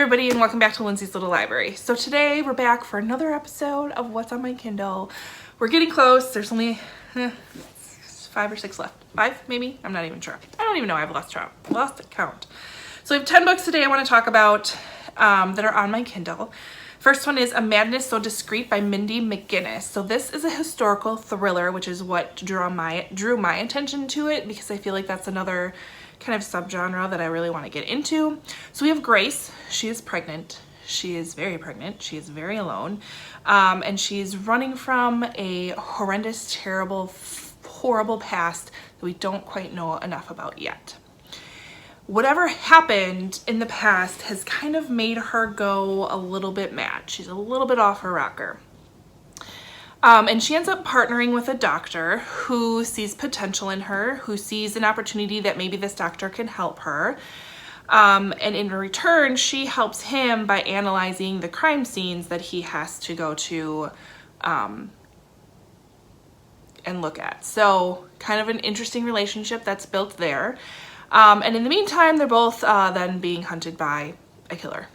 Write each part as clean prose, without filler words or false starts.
everybody, and welcome back to Lindsey's Little Library. So today we're back for another episode of What's on My Kindle. We're getting close. There's only 5 or 6 left. 5 maybe? I'm not even sure. I don't even know. I've lost count. So we have 10 books today I want to talk about that are on my Kindle. First one is A Madness So Discreet by Mindy McGinnis. So this is a historical thriller, which is what drew my attention to it, because I feel like that's another kind of subgenre that I really want to get into. So we have Grace. She is pregnant. She is very pregnant. She is very alone. And she's running from a horrendous, terrible, horrible past that we don't quite know enough about yet. Whatever happened in the past has kind of made her go a little bit mad. She's a little bit off her rocker. And she ends up partnering with a doctor who sees potential in her, who sees an opportunity that maybe this doctor can help her. And in return, she helps him by analyzing the crime scenes that he has to go to and look at. So kind of an interesting relationship that's built there. And in the meantime, they're both then being hunted by a killer.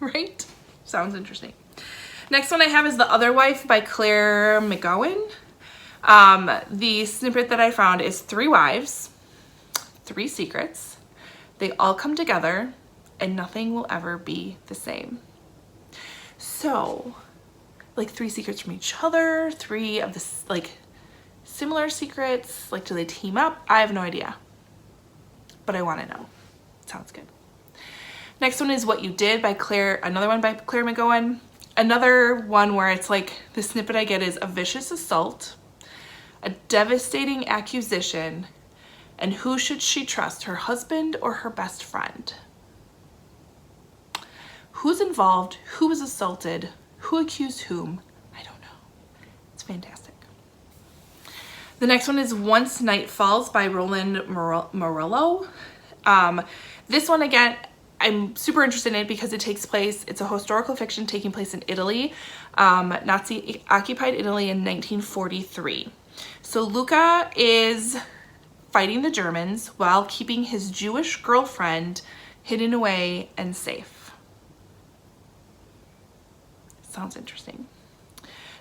Right? Sounds interesting. Next one I have is The Other Wife by McGowen. The snippet that I found is 3 wives, 3 secrets. They all come together and nothing will ever be the same. So, like 3 secrets from each other, 3 of the like similar secrets, like do they team up? I have no idea, but I want to know. Sounds good. Next one is What You Did by another one by McGowen. Another one where it's like the snippet I get is a vicious assault, a devastating accusation, and who should she trust, her husband or her best friend? Who's involved? Who was assaulted? Who accused whom? I don't know. It's fantastic. The next one is Once Night Falls by Roland Merullo. This one, again, I'm super interested in it because it's a historical fiction taking place in Italy, Nazi-occupied Italy in 1943. So Luca is fighting the Germans while keeping his Jewish girlfriend hidden away and safe. Sounds interesting.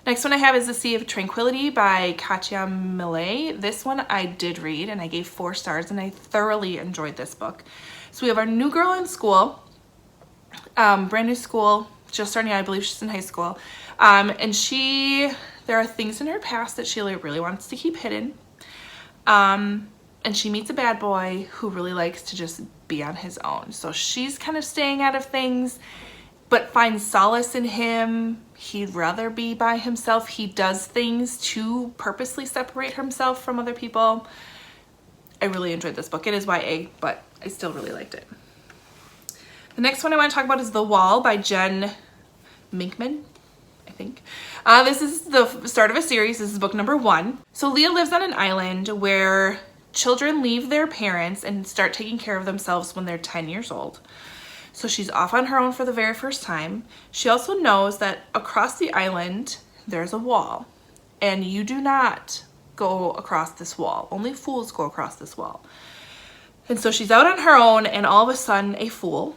Next one I have is The Sea of Tranquility by Katja, Millay. This one I did read and I gave 4 stars and I thoroughly enjoyed this book. So we have our new girl in school, brand new school, just starting out. I believe she's in high school. And there are things in her past that she really wants to keep hidden. And she meets a bad boy who really likes to just be on his own. So she's kind of staying out of things, but finds solace in him. He'd rather be by himself. He does things to purposely separate himself from other people. I really enjoyed this book. It is YA, but I still really liked it. The next one I want to talk about is The Wall by Jen Minkman, I think. This is the start of a series. This is book number 1. So Leah lives on an island where children leave their parents and start taking care of themselves when they're 10 years old. So she's off on her own for the very first time. She also knows that across the island, there's a wall, and you do not go across this wall. Only fools go across this wall. And so she's out on her own, and all of a sudden a fool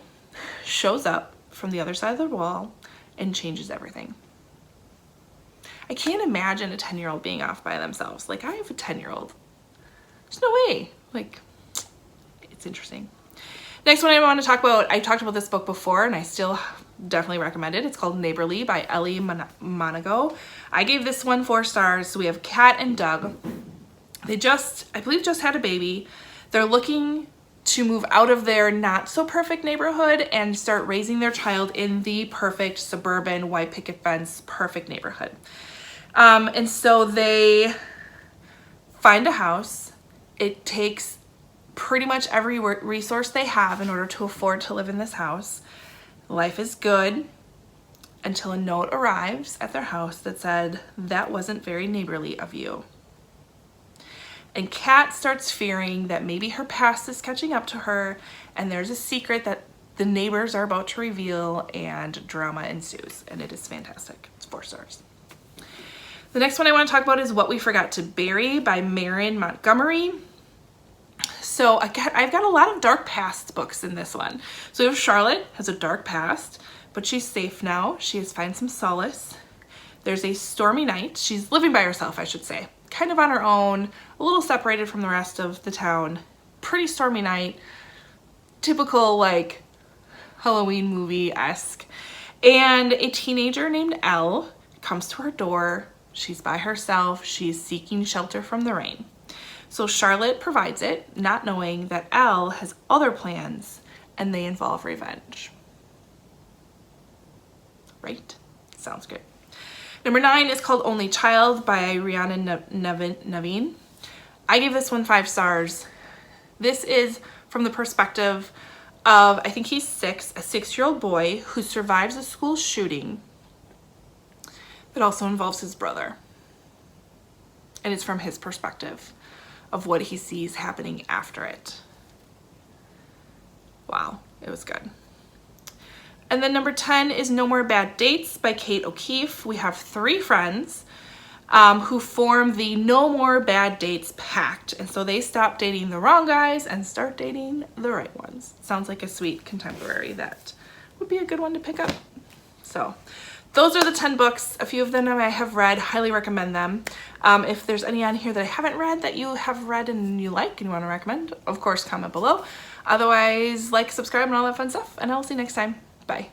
shows up from the other side of the wall and changes everything. I can't imagine a 10-year-old being off by themselves. Like, I have a 10-year-old. There's no way. Like, it's interesting. Next one I want to talk about, I talked about this book before and I still definitely recommend it. It's called Neighborly by Ellie, Monago. I gave this one 4 stars. So we have Kat and Doug. They I believe just had a baby. They're looking to move out of their not so perfect neighborhood and start raising their child in the perfect suburban white picket fence perfect neighborhood. And so they find a house. It takes pretty much every resource they have in order to afford to live in this house. Life is good until a note arrives at their house that said, "That wasn't very neighborly of you." And Kat starts fearing that maybe her past is catching up to her and there's a secret that the neighbors are about to reveal, and drama ensues. And it is fantastic. It's 4 stars. The next one I want to talk about is What We Forgot to Bury by Marin, Montgomery. So I've got a lot of dark past books in this one. So we have Charlotte has a dark past, but she's safe now. She has found some solace. There's a stormy night. She's living by herself, I should say. Kind of on her own, a little separated from the rest of the town. Pretty stormy night. Typical like Halloween movie-esque. And a teenager named Elle comes to her door. She's by herself. She's seeking shelter from the rain. So Charlotte provides it, not knowing that Elle has other plans and they involve revenge. Right? Sounds good. Number 9 is called Only Child by Rhiannon Navin. I gave this one 5 stars. This is from the perspective of, I think he's 6, a 6-year-old boy who survives a school shooting that also involves his brother. And it's from his perspective of what he sees happening after it. Wow, it was good. And then number 10 is No More Bad Dates by Kate O'Keefe. We have 3 friends who form the No More Bad Dates Pact. And so they stop dating the wrong guys and start dating the right ones. Sounds like a sweet contemporary that would be a good one to pick up. So those are the 10 books. A few of them I have read, highly recommend them. If there's any on here that I haven't read that you have read and you like and you want to recommend, of course, comment below. Otherwise, like, subscribe, and all that fun stuff. And I will see you next time. Bye.